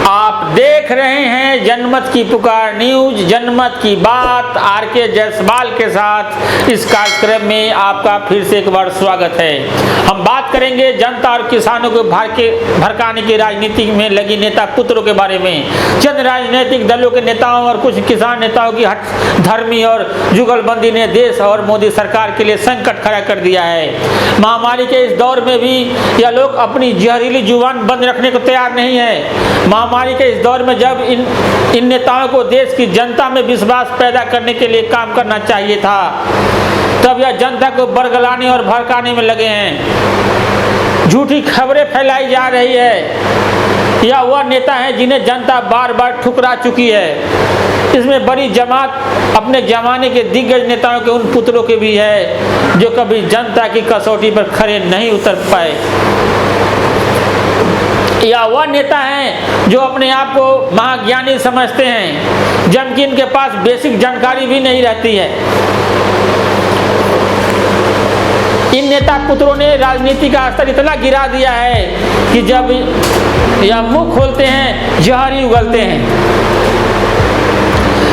आप देख रहे हैं जनमत की पुकार न्यूज, जनमत की बात। आरके जायसवाल के साथ इस कार्यक्रम में आपका फिर से एक बार स्वागत है। हम बात करेंगे जनता और किसानों को भड़काने की राजनीति में लगी नेता पुत्रों के बारे में। चंद राजनीतिक दलों के नेताओं और कुछ किसान नेताओं की हठ धर्मी और जुगलबंदी ने देश और मोदी सरकार के लिए संकट खड़ा कर दिया है। महामारी के इस दौर में भी यह लोग अपनी जहरीली जुबान बंद रखने को तैयार नहीं है। महामारी के इस दौर में जब इन नेताओं को देश की जनता में विश्वास पैदा करने के लिए काम करना चाहिए था, तब यह जनता को बरगलाने और भड़काने में लगे हैं। झूठी खबरें फैलाई जा रही है। यह वह नेता है जिन्हें जनता बार बार ठुकरा चुकी है। इसमें बड़ी जमात अपने जमाने के दिग्गज नेताओं के उन पुत्रों के भी है जो कभी जनता की कसौटी पर खरे नहीं उतर पाए। या वह नेता हैं जो अपने आप को महाज्ञानी समझते हैं, जबकि इनके पास बेसिक जानकारी भी नहीं रहती है। इन नेता पुत्रों ने राजनीति का स्तर इतना गिरा दिया है कि जब यह मुंह खोलते हैं जहर ही उगलते हैं।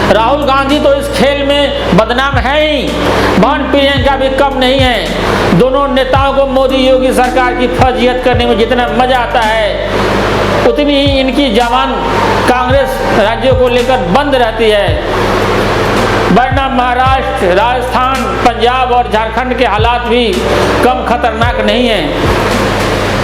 राहुल गांधी तो इस खेल में बदनाम है ही, बहन प्रियंका भी कम नहीं है। दोनों नेताओं को मोदी योगी सरकार की फजीहत करने में जितना मजा आता है, उतनी ही इनकी जवान कांग्रेस राज्यों को लेकर बंद रहती है। वरना महाराष्ट्र, राजस्थान, पंजाब और झारखंड के हालात भी कम खतरनाक नहीं है।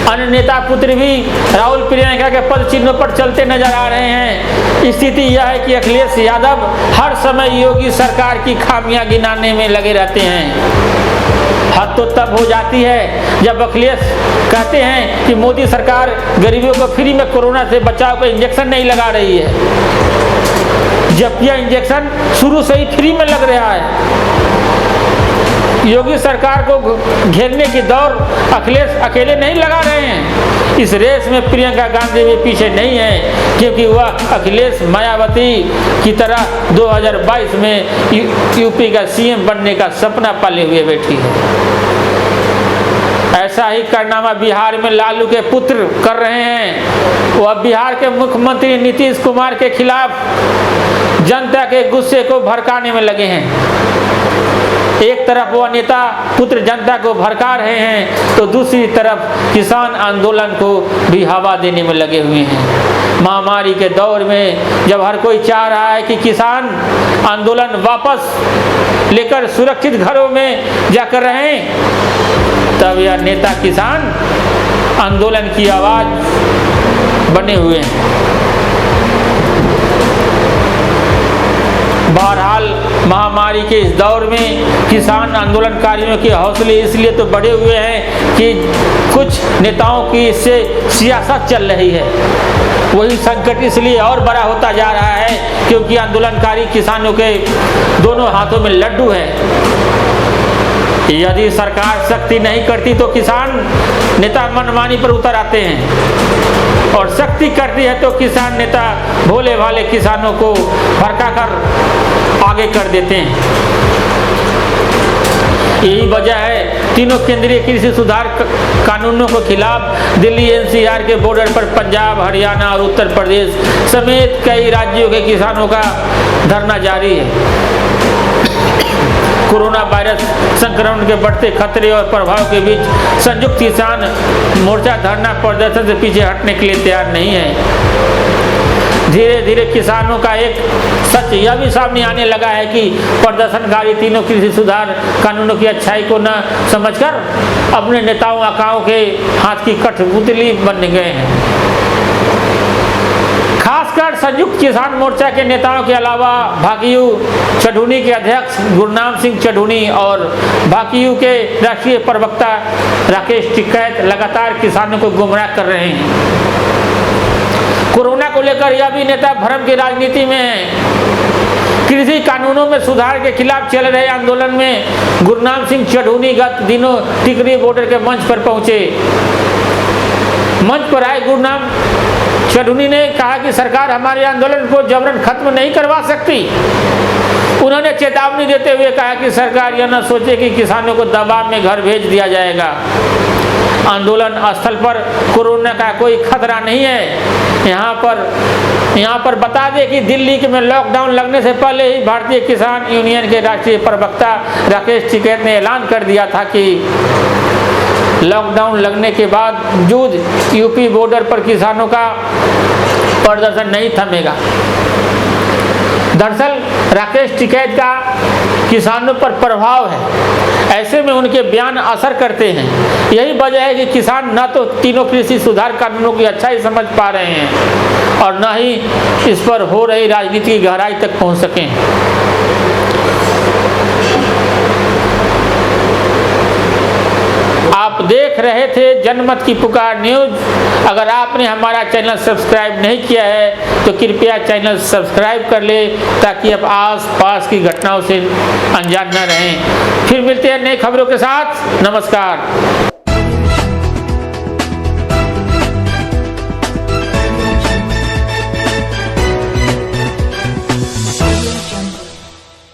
अन्य नेता पुत्र भी राहुल प्रियंका के पद चिन्हों पर चलते नजर आ रहे हैं। स्थिति यह है कि अखिलेश यादव हर समय योगी सरकार की खामियां गिनाने में लगे रहते हैं। हद तो तब हो जाती है जब अखिलेश कहते हैं कि मोदी सरकार गरीबों को फ्री में कोरोना से बचाव का इंजेक्शन नहीं लगा रही है, जबकि यह इंजेक्शन शुरू से ही फ्री में लग रहा है। योगी सरकार को घेरने की दौड़ अखिलेश अकेले नहीं लगा रहे हैं। इस रेस में प्रियंका गांधी भी पीछे नहीं है, क्योंकि वह अखिलेश मायावती की तरह 2022 में यूपी का सीएम बनने का सपना पाले हुए बैठी है। ऐसा ही कारनामा बिहार में लालू के पुत्र कर रहे हैं। वह बिहार के मुख्यमंत्री नीतीश कुमार के खिलाफ जनता के गुस्से को भड़काने में लगे हैं। एक तरफ वह नेता पुत्र जनता को भड़का रहे हैं, तो दूसरी तरफ किसान आंदोलन को भी हवा देने में लगे हुए हैं। महामारी के दौर में जब हर कोई चाह रहा है कि किसान आंदोलन वापस लेकर सुरक्षित घरों में जाकर रहें, तब यह नेता किसान आंदोलन की आवाज बने हुए हैं। बहरहाल महामारी के इस दौर में किसान आंदोलनकारियों के हौसले इसलिए तो बढ़े हुए हैं कि कुछ नेताओं की इससे सियासत चल रही है। वही संकट इसलिए और बड़ा होता जा रहा है क्योंकि आंदोलनकारी किसानों के दोनों हाथों में लड्डू है। यदि सरकार सख्ती नहीं करती तो किसान नेता मनमानी पर उतर आते हैं, और सख्ती करती है तो किसान नेता भोले भाले किसानों को भड़काकर आगे कर देते हैं। यही वजह है तीनों केंद्रीय कृषि सुधार कानूनों के खिलाफ दिल्ली एनसीआर के बॉर्डर पर पंजाब, हरियाणा और उत्तर प्रदेश समेत कई राज्यों के किसानों का धरना जारी है। कोरोना वायरस संक्रमण के बढ़ते खतरे और प्रभाव के बीच संयुक्त किसान मोर्चा धरना प्रदर्शन से पीछे हटने के लिए तैयार नहीं है। धीरे धीरे किसानों का एक सच यह भी सामने आने लगा है कि प्रदर्शनकारी तीनों कृषि सुधार कानूनों की अच्छाई को न समझकर अपने नेताओं आकाओं के हाथ की कठपुतली बन गए हैं। खासकर संयुक्त किसान मोर्चा के नेताओं के अलावा भाकियू चढ़ूनी के अध्यक्ष गुरनाम सिंह चढ़ूनी और भाकियू के राष्ट्रीय प्रवक्ता राकेश टिकैत लगातार किसानों को गुमराह कर रहे हैं। कोरोना को लेकर यह भी नेता भ्रम की राजनीति में है। कृषि कानूनों में सुधार के खिलाफ चल रहे आंदोलन में गुरनाम सिंह चढ़ूनी गत दिनों टिकरी बॉर्डर के मंच पर पहुंचे। मंच पर आए गुरनाम चढ़ूनी ने कहा कि सरकार हमारे आंदोलन को जबरन खत्म नहीं करवा सकती। उन्होंने चेतावनी देते हुए कहा कि सरकार यह न सोचे कि किसानों को दबाव में घर भेज दिया जाएगा। आंदोलन स्थल पर कोरोना का कोई खतरा नहीं है। यहाँ पर बता दें कि दिल्ली में लॉकडाउन लगने से पहले ही भारतीय किसान यूनियन के राष्ट्रीय प्रवक्ता राकेश टिकैत ने ऐलान कर दिया था कि लॉकडाउन लगने के बावजूद यूपी बॉर्डर पर किसानों का प्रदर्शन नहीं थमेगा। दरअसल राकेश टिकैत का किसानों पर प्रभाव है, ऐसे में उनके बयान असर करते हैं। यही वजह है कि किसान न तो तीनों कृषि सुधार कानूनों की अच्छाई समझ पा रहे हैं और न ही इस पर हो रही राजनीति की गहराई तक पहुंच सकें। आप देख रहे थे जनमत की पुकार न्यूज। अगर आपने हमारा चैनल सब्सक्राइब नहीं किया है तो कृपया चैनल सब्सक्राइब कर ले, ताकि आप आस पास की घटनाओं से अनजान न रहें। फिर मिलते हैं नई खबरों के साथ। नमस्कार।